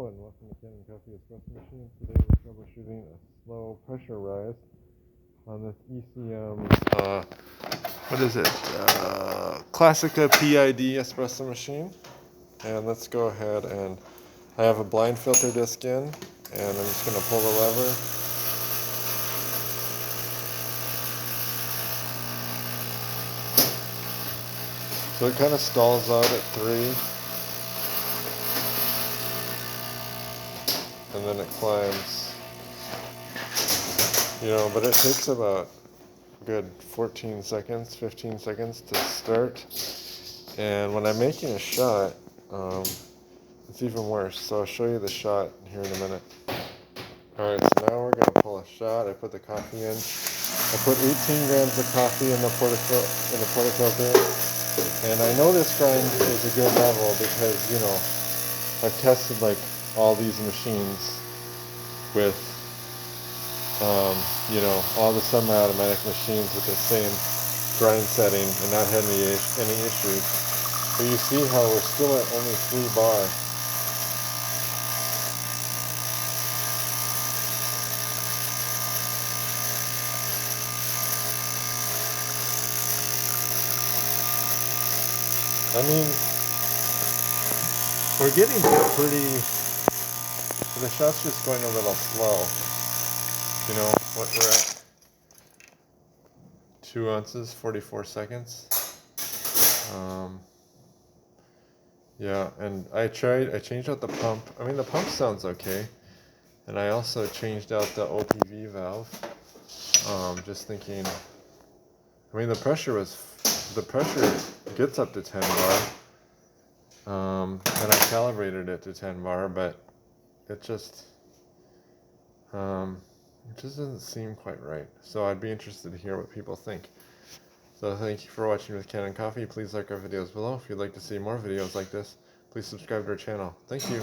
and welcome to Kanen Coffee Espresso Machine. Today we're troubleshooting a slow pressure rise on this ECM, Classika PID espresso machine. And let's go ahead and I have a blind filter disc in, and I'm just going to pull the lever. So it kind of stalls out at 3. And then it climbs, but it takes about a good 14 seconds, 15 seconds to start. And when I'm making a shot, it's even worse. So I'll show you the shot here in a minute. Alright, so now we're going to pull a shot. I put the coffee in. I put 18 grams of coffee in the portafilter. And I know this grind is a good level because, I've tested like all these machines with, all the semi-automatic machines with the same grind setting and not had any issues. But you see how we're still at only 3 bar. I mean, we're getting the shot's just going a little slow. What we're at 2 ounces, 44 seconds. Yeah, and I changed out the pump. I mean, the pump sounds okay. And I also changed out the OPV valve. Just thinking, I mean, the pressure gets up to 10 bar. And I calibrated it to 10 bar, but it just doesn't seem quite right. So I'd be interested to hear what people think. So thank you for watching with Kanen Coffee. Please like our videos below. If you'd like to see more videos like this, please subscribe to our channel. Thank you.